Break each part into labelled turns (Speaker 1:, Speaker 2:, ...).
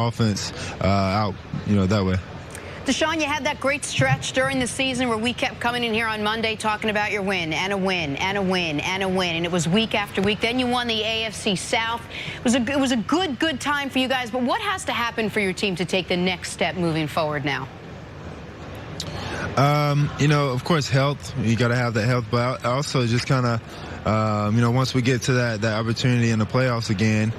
Speaker 1: offense out, that way.
Speaker 2: Deshaun, you had that great stretch during the season where we kept coming in here on Monday talking about your win and a win and a win and a win, and it was week after week. Then you won the AFC South. It was a good time for you guys, but what has to happen for your team to take the next step moving forward now?
Speaker 1: Of course, health. You got to have that health, but also just kind of, once we get to that opportunity in the playoffs again,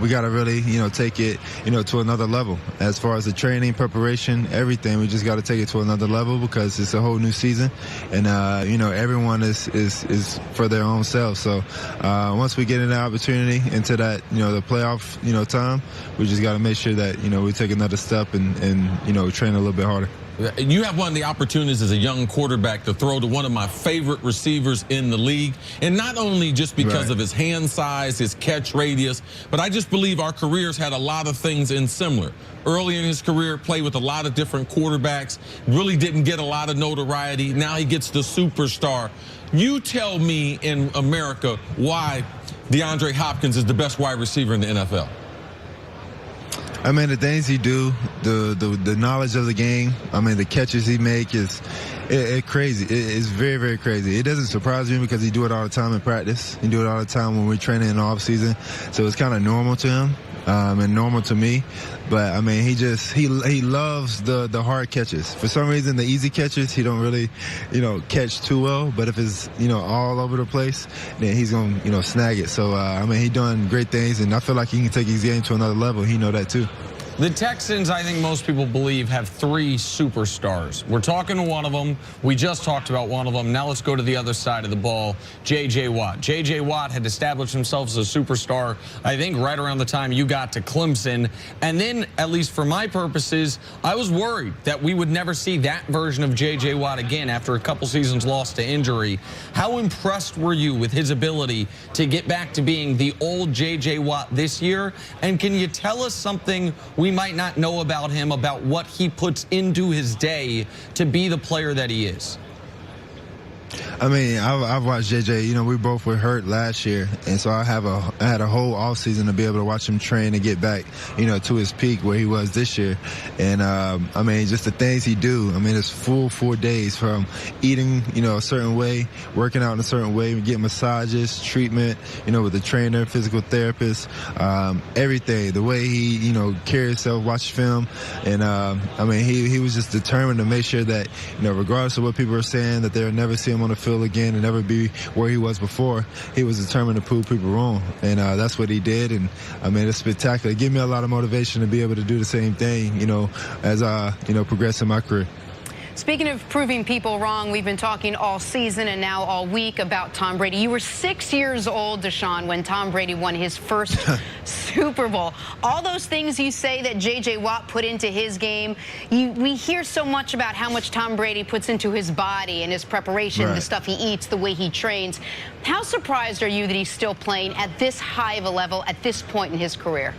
Speaker 1: we got to really, take it, to another level. As far as the training, preparation, everything, we just got to take it to another level because it's a whole new season, and everyone is for their own self. So once we get in the opportunity into that, the playoff, time, we just got to make sure that we take another step and train a little bit harder.
Speaker 3: You have one of the opportunities as a young quarterback to throw to one of my favorite receivers in the league. And not only just because of his hand size, his catch radius, but I just believe our careers had a lot of things in similar. Early in his career, played with a lot of different quarterbacks, really didn't get a lot of notoriety. Now he gets the superstar. You tell me in America why DeAndre Hopkins is the best wide receiver in the NFL.
Speaker 1: I mean, the things he do, the knowledge of the game, I mean, the catches he make is crazy. It's very, very crazy. It doesn't surprise me because he do it all the time in practice. He do it all the time when we're training in the off season. So it's kind of normal to him and normal to me. But, I mean, he loves the hard catches. For some reason, the easy catches, he don't really, catch too well. But if it's, all over the place, then he's going to, snag it. So, I mean, he's doing great things, and I feel like he can take his game to another level. He know that, too.
Speaker 4: The Texans, I think most people believe, have 3 superstars. We're talking to one of them. We just talked about one of them. Now let's go to the other side of the ball, J.J. Watt. J.J. Watt had established himself as a superstar, I think, right around the time you got to Clemson. And then, at least for my purposes, I was worried that we would never see that version of J.J. Watt again after a couple seasons lost to injury. How impressed were you with his ability to get back to being the old J.J. Watt this year? And can you tell us something we might not know about him, about what he puts into his day to be the player that he is?
Speaker 1: I mean, I've watched JJ. We both were hurt last year, and so I had a whole offseason to be able to watch him train and get back, to his peak where he was this year. And I mean, just the things he do. I mean, it's full 4 days from eating, a certain way, working out in a certain way, getting massages, treatment, with a trainer, physical therapist, everything. The way he, carry himself, watch film, and I mean, he was just determined to make sure that, regardless of what people are saying, that they'll never see him on the field again and never be where he was before. He was determined to prove people wrong, and that's what he did. And I mean, it's spectacular. It gave me a lot of motivation to be able to do the same thing, as I, progress in my career.
Speaker 2: Speaking of proving people wrong, we've been talking all season and now all week about Tom Brady. You were 6 years old, Deshaun, when Tom Brady won his first Super Bowl. All those things you say that J.J. Watt put into his game, we hear so much about how much Tom Brady puts into his body and his preparation, the stuff he eats, the way he trains. How surprised are you that he's still playing at this high of a level at this point in his career?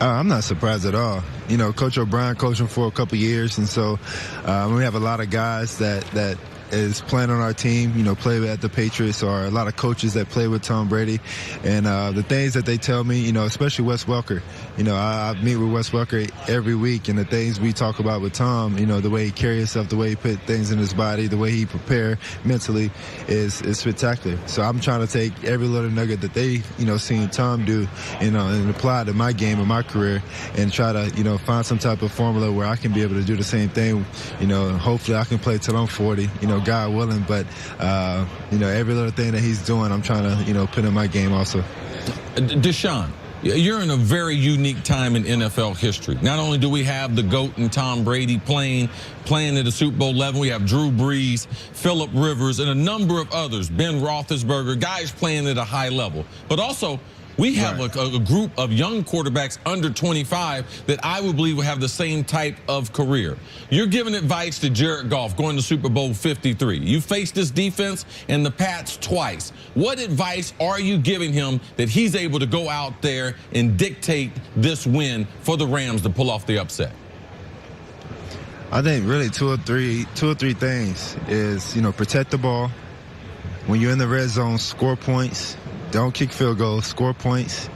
Speaker 1: I'm not surprised at all. Coach O'Brien coached him for a couple years, and so we have a lot of guys that is playing on our team, play at the Patriots, or a lot of coaches that play with Tom Brady. And the things that they tell me, especially Wes Welker, I meet with Wes Welker every week, and the things we talk about with Tom, the way he carries himself, the way he put things in his body, the way he prepare mentally is spectacular. So I'm trying to take every little nugget that they, seen Tom do, and apply to my game and my career, and try to, find some type of formula where I can be able to do the same thing. Hopefully I can play till I'm 40, God willing, but every little thing that he's doing, I'm trying to put in my game also.
Speaker 3: Deshaun, you're in a very unique time in NFL history. Not only do we have the GOAT and Tom Brady playing at the Super Bowl level, we have Drew Brees, Phillip Rivers, and a number of others, Ben Roethlisberger, guys playing at a high level. But also, we have a group of young quarterbacks under 25 that I would believe will have the same type of career. You're giving advice to Jared Goff going to Super Bowl 53. You faced this defense and the Pats twice. What advice are you giving him that he's able to go out there and dictate this win for the Rams to pull off the upset?
Speaker 1: I think really two or three things is, protect the ball. When you're in the red zone, score points. Don't kick field goals, score points,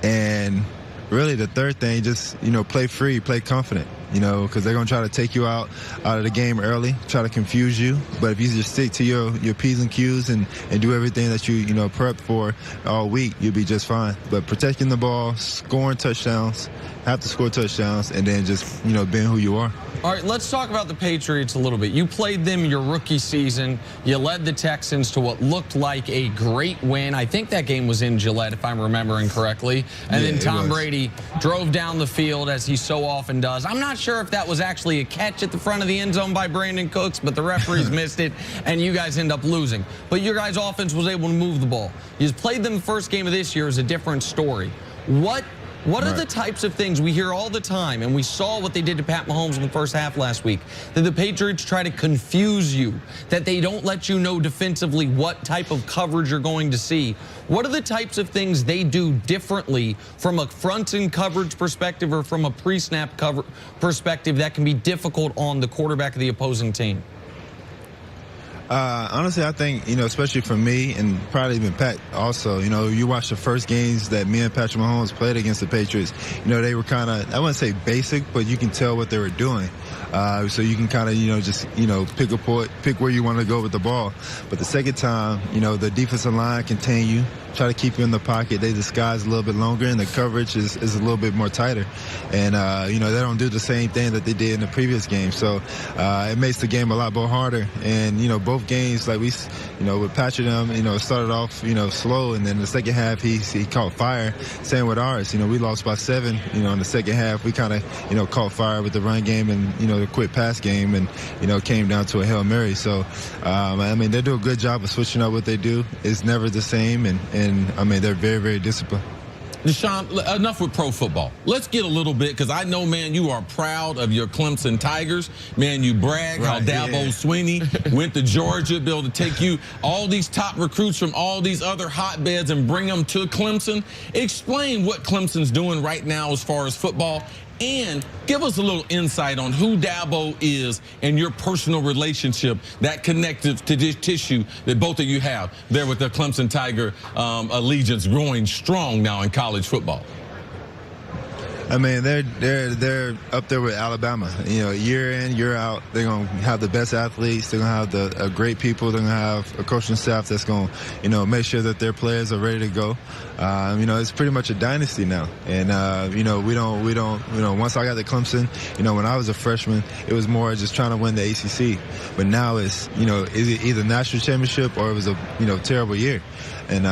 Speaker 1: and really the third thing, just, play free, play confident, because they're going to try to take you out of the game early, try to confuse you. But if you just stick to your P's and Q's and do everything that you prep for all week, you'll be just fine. But protecting the ball, scoring touchdowns, have to score touchdowns, and then just, being who you are.
Speaker 4: All right, let's talk about the Patriots a little bit. You played them your rookie season. You led the Texans to what looked like a great win. I think that game was in Gillette, if I'm remembering correctly. And then Tom Brady drove down the field, as he so often does. I'm not sure if that was actually a catch at the front of the end zone by Brandon Cooks, but the referees missed it, and you guys end up losing. But your guys' offense was able to move the ball. You played them the first game of this year is a different story. What are the types of things we hear all the time, and we saw what they did to Pat Mahomes in the first half last week, that the Patriots try to confuse you, that they don't let you know defensively what type of coverage you're going to see? What are the types of things they do differently from a front-end coverage perspective or from a pre-snap cover perspective that can be difficult on the quarterback of the opposing team?
Speaker 1: Honestly, I think, especially for me and probably even Pat also, you watch the first games that me and Patrick Mahomes played against the Patriots, they were kind of, I wouldn't say basic, but you can tell what they were doing. So you can kind of, just, pick where you want to go with the ball. But the second time, the defensive line contain you, try to keep you in the pocket. They disguise a little bit longer, and the coverage is a little bit more tighter. And, they don't do the same thing that they did in the previous game. So it makes the game a lot more harder. And, both games, like with Patrick, it started off, slow, and then the second half he caught fire. Same with ours. We lost by 7. In the second half, we kind of, caught fire with the run game and, the quick pass game, and, came down to a Hail Mary. So, they do a good job of switching up what they do. It's never the same, and they're very, very disciplined.
Speaker 3: Deshaun, enough with pro football. Let's get a little bit, because I know, man, you are proud of your Clemson Tigers. Man, you brag how Dabo Swinney went to Georgia, be able to take you all these top recruits from all these other hotbeds and bring them to Clemson. Explain what Clemson's doing right now as far as football, and give us a little insight on who Dabo is and your personal relationship, that connective to this tissue that both of you have there with the Clemson Tiger allegiance growing strong now in college football.
Speaker 1: They're up there with Alabama. Year in, year out, they're going to have the best athletes. They're going to have the great people. They're going to have a coaching staff that's going to, make sure that their players are ready to go. It's pretty much a dynasty now. And, we don't, once I got to Clemson, when I was a freshman, it was more just trying to win the ACC. But now it's, is it either national championship or it was a, terrible year. And,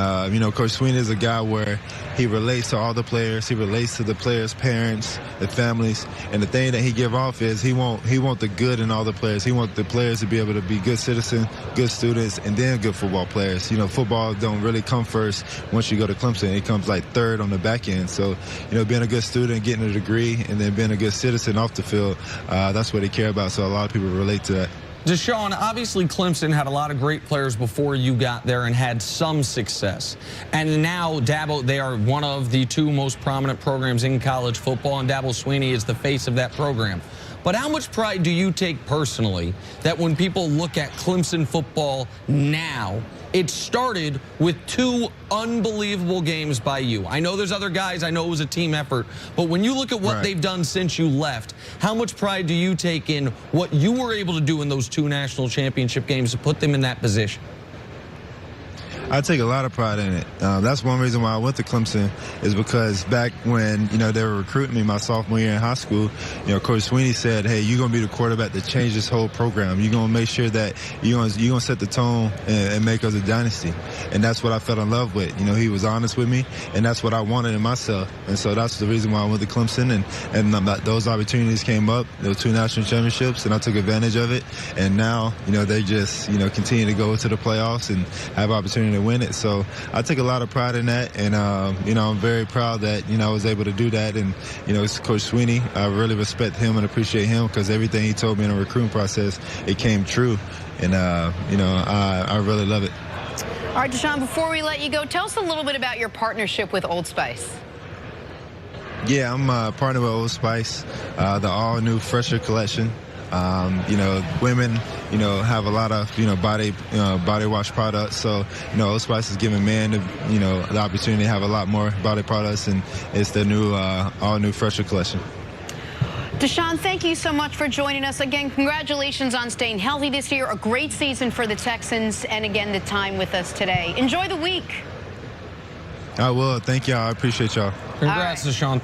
Speaker 1: Coach Swinney is a guy where he relates to all the players. He relates to the players' parents, the families. And the thing that he give off is he want the good in all the players. He want the players to be able to be good citizens, good students, and then good football players. Football don't really come first once you go to Clemson. It comes like third on the back end. So, being a good student, getting a degree, and then being a good citizen off the field, that's what they care about. So a lot of people relate to that.
Speaker 4: Deshaun, obviously Clemson had a lot of great players before you got there and had some success. And now Dabo, they are one of the 2 most prominent programs in college football, and Dabo Swinney is the face of that program. But how much pride do you take personally that when people look at Clemson football now, it started with 2 unbelievable games by you? I know there's other guys. I know it was a team effort. But when you look at what they've done since you left, how much pride do you take in what you were able to do in those 2 national championship games to put them in that position?
Speaker 1: I take a lot of pride in it. That's one reason why I went to Clemson, is because back when, they were recruiting me my sophomore year in high school, Coach Swinney said, hey, you're going to be the quarterback that changed this whole program. You're going to make sure that you're going to set the tone and make us a dynasty. And that's what I fell in love with. He was honest with me, and that's what I wanted in myself. And so that's the reason why I went to Clemson, and those opportunities came up. There were 2 national championships, and I took advantage of it. And now, they just, continue to go to the playoffs and have opportunity to win it. So I take a lot of pride in that, and I'm very proud that I was able to do that. And it's Coach Swinney. I really respect him and appreciate him, because everything he told me in the recruiting process, it came true. And I really love it.
Speaker 2: All right, Deshaun, before we let you go, tell us a little bit about your partnership with Old Spice.
Speaker 1: Yeah, I'm partnered with Old Spice, the all-new Fresher collection. You know, women, you know, have a lot of, you know, body wash products. So, you know, Old Spice is giving men, you know, the opportunity to have a lot more body products, and it's the new, all new fresher collection.
Speaker 2: Deshaun, thank you so much for joining us. Again, congratulations on staying healthy this year. A great season for the Texans, and again, the time with us today. Enjoy the week.
Speaker 1: I will. Thank y'all. I appreciate y'all.
Speaker 4: Congrats, Deshaun.